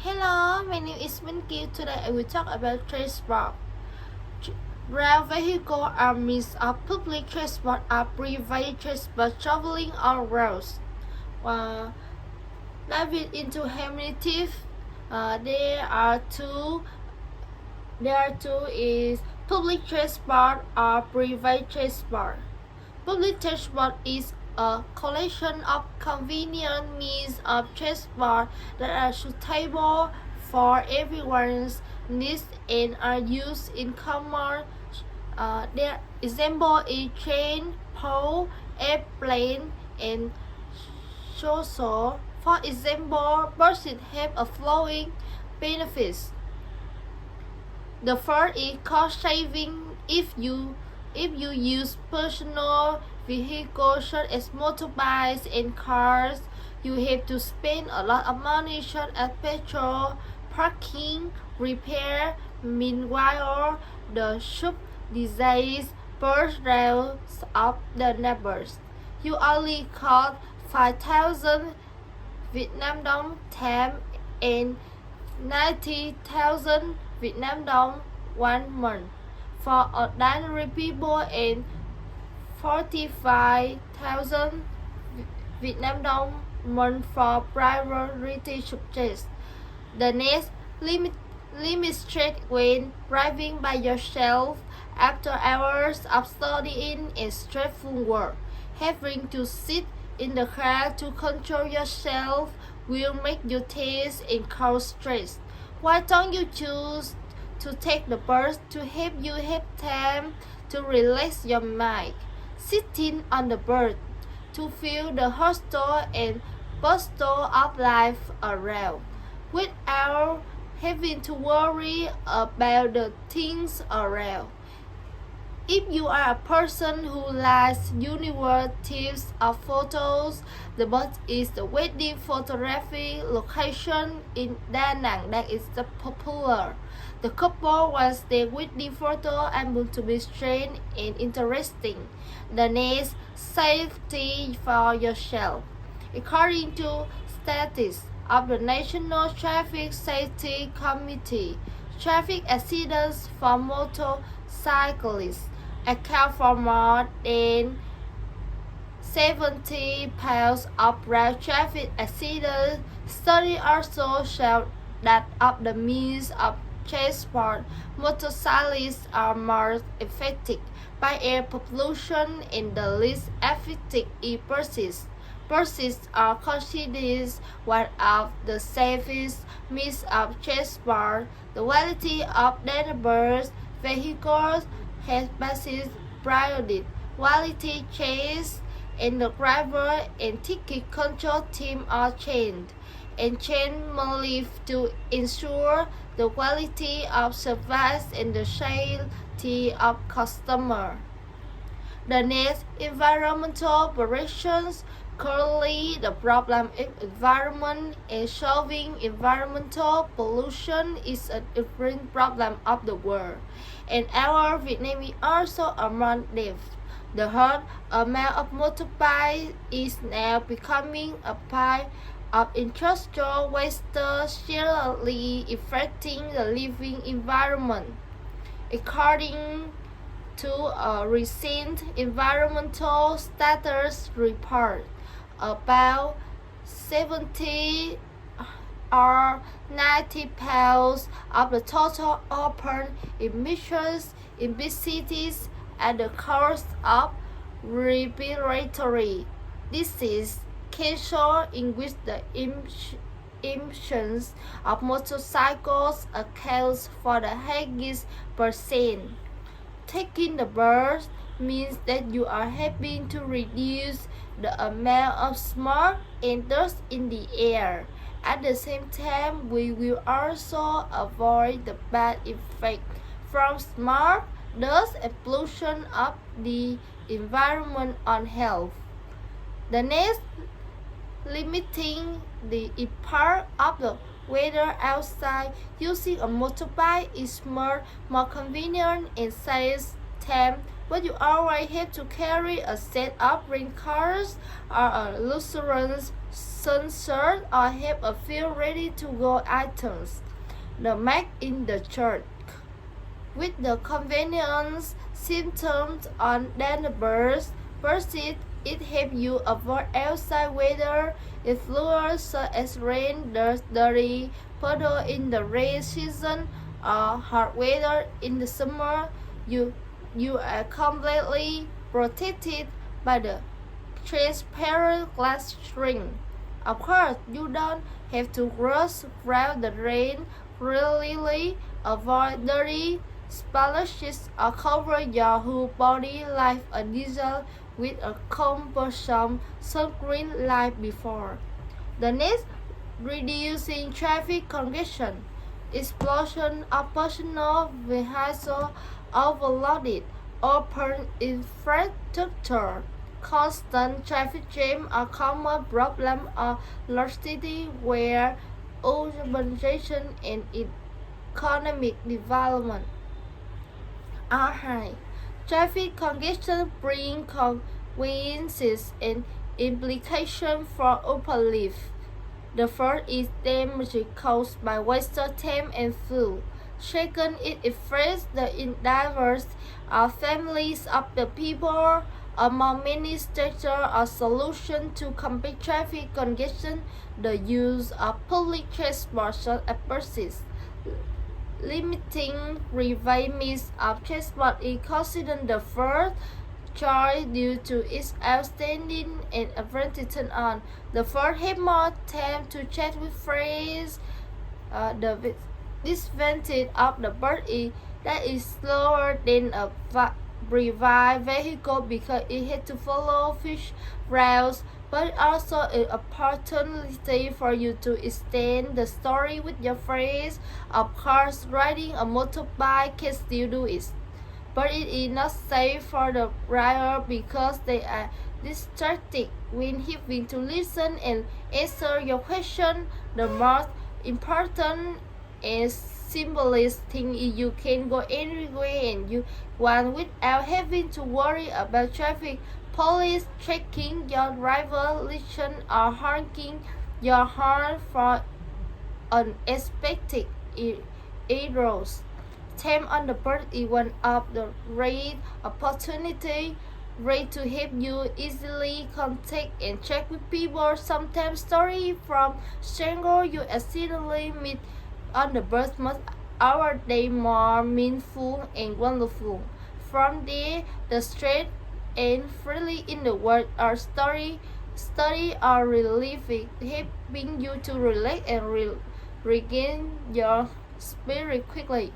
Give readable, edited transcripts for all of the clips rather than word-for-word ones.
Hello, my name is Minh. Today I will talk about transport. Rail vehicles are means of public transport or private transport traveling on roads. Uh, Dive into humanity. There are two. There are two is public transport or private transport. Public transport is a collection of convenient means of transport that are suitable for everyone's needs and are used in common. Their example is train, pole, airplane, and so. For example, buses have a flowing benefits. The first is cost saving. If you use personal vehicles such as motorbikes and cars, you have to spend a lot of money such as petrol, parking, repair. Meanwhile, the subsidized bus rails of the neighbors, you only cost 5,000 Vietnam dong time and 90,000 Vietnam dong 1 month for ordinary people and 45,000 Vietnam dong month for priority subjects. The next limit straight when driving by yourself after hours of studying and stressful work. Having to sit in the car to control yourself will make you tense and cause stress. Why don't you choose to take the bus to help you have time to relax your mind? Sitting on the bus to feel the hustle and bustle of life around, without having to worry about the things around. If you are a person who likes universal tips of photos, the bus is the wedding photography location in Da Nang that is the popular. The couple wants their wedding photo album to be strange and interesting. The next, safety for yourself. According to statistics of the National Traffic Safety Committee, traffic accidents for motorcyclists account for more than 70% of road traffic accidents. Studies also show that of the means of transport, motorcyclists are more affected by air pollution and the least affected is buses. Buses are considered one of the safest means of transport. The quality of dangerous vehicles has buses periodic quality checks, and the driver and ticket control team are trained monthly to ensure the quality of service and the safety of customers. The next, environmental operations. Currently, the problem of environment and solving environmental pollution is an urgent problem of the world, and our Vietnam is also among them. The hot amount of motorbikes is now becoming a pile of industrial waste, seriously affecting the living environment. According to a recent environmental status report, about 70 or 90% of the total urban emissions in big cities at the cause of respiratory disease, cancer, in which the emissions of motorcycles accounts for the highest percent. Taking the bus means that you are helping to reduce the amount of smoke and dust in the air. At the same time, we will also avoid the bad effect from smoke, dust, and pollution of the environment on health. The next, limiting the impact of the weather outside. Using a motorbike is more convenient and saves time, but you always have to carry a set of raincoats or a luxurious sunset, or have a few ready-to-go items. The Mac in the church. With the convenience symptoms on database persist, it helps you avoid outside weather influences such as rain, dirt, dirty puddle in the rain season, or hot weather in the summer. You are completely protected by the transparent glass screen. Of course, you don't have to rush through the rain freely, avoid dirty splashes, or cover your whole body like a diesel with a cumbersome sunscreen like before. The next, reducing traffic congestion. Explosion of personal vehicles, overloaded open infrastructure, constant traffic jam are common problem of large cities where urbanization and economic development are high. Traffic congestion brings consequences and implications for urban life. The first is damage caused by wasted time and fuel. Second, it affects the endeavors of families of the people. Among many structures or solutions to combat traffic congestion, the use of public transport persists. Limiting private means of transport is considered the first choice due to its outstanding and advantage on. The first have more time to chat with friends. The disadvantage of the bird is that it's slower than a private vehicle because it has to follow fish routes, but also an opportunity for you to extend the story with your friends. Of course, riding a motorbike can still do it, but it is not safe for the rider because they are distracted when having to listen and answer your question. The most important and simplest thing is you can go anywhere and you want without having to worry about traffic police checking your driver license or honking your horn for unexpected errors. Time on the bird is one of the rare opportunities to help you easily contact and check with people. Sometimes stories from strangers you accidentally meet on the bird make our day more meaningful and wonderful. From there, the straight and freely in the world are study or relieving, helping you to relax and regain your spirit quickly.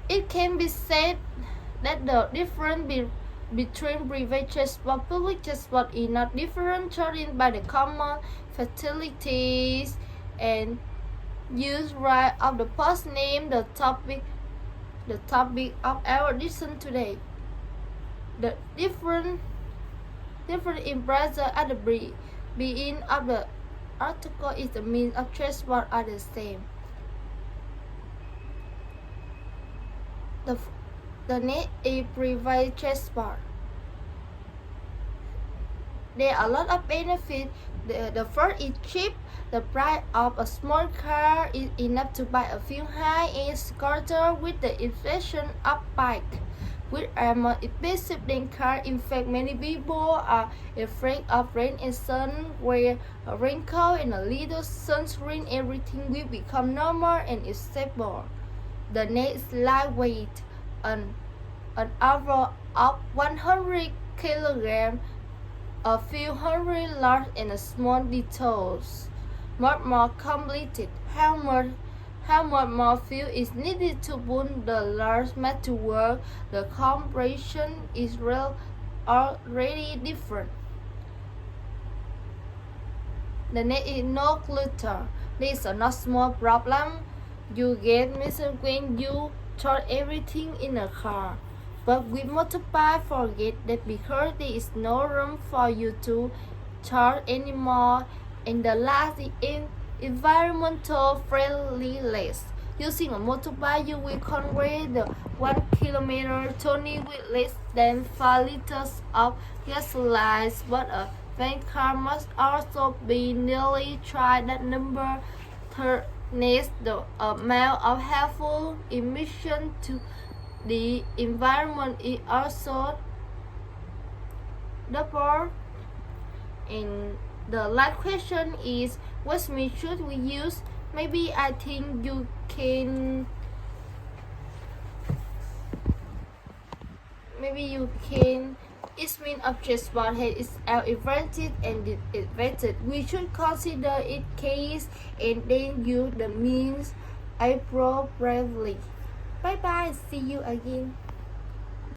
It can be said that the difference between private transport and public transport is not differentiated by the common fatalities and use right of the post name the topic of our lesson today. The different impression at the beginning of the article is the means of transport are the same. The next is private transport. There are a lot of benefits. The first is cheap. The price of a small car is enough to buy a few high-end scooters with the inflation of bike, which are more expensive than cars. In fact, many people are afraid of rain and sun. Wear a raincoat and a little sunscreen, everything will become normal and acceptable. The next lightweight, an average of 100 kilograms, a few hundred large and small details. Much more completed. How much more fuel is needed to put the large mat to work? The compression is already different. The next is no clutter. This is not small problem. You get messy when you throw everything in a car. But with motorbike, forget that because there is no room for you to charge anymore. And the last is environmental friendliness. Using a motorbike, you will convey the 1 kilometer journey with less than 5 liters of gasoline, but a Then car must also be nearly twice that number. Third, next, the amount of harmful emission to the environment is also double. And the last question is, what meat should we use? Maybe I think you can its mean of transport is advantage and disadvantage. We should consider its case and then use the means appropriately. Bye bye, see you again.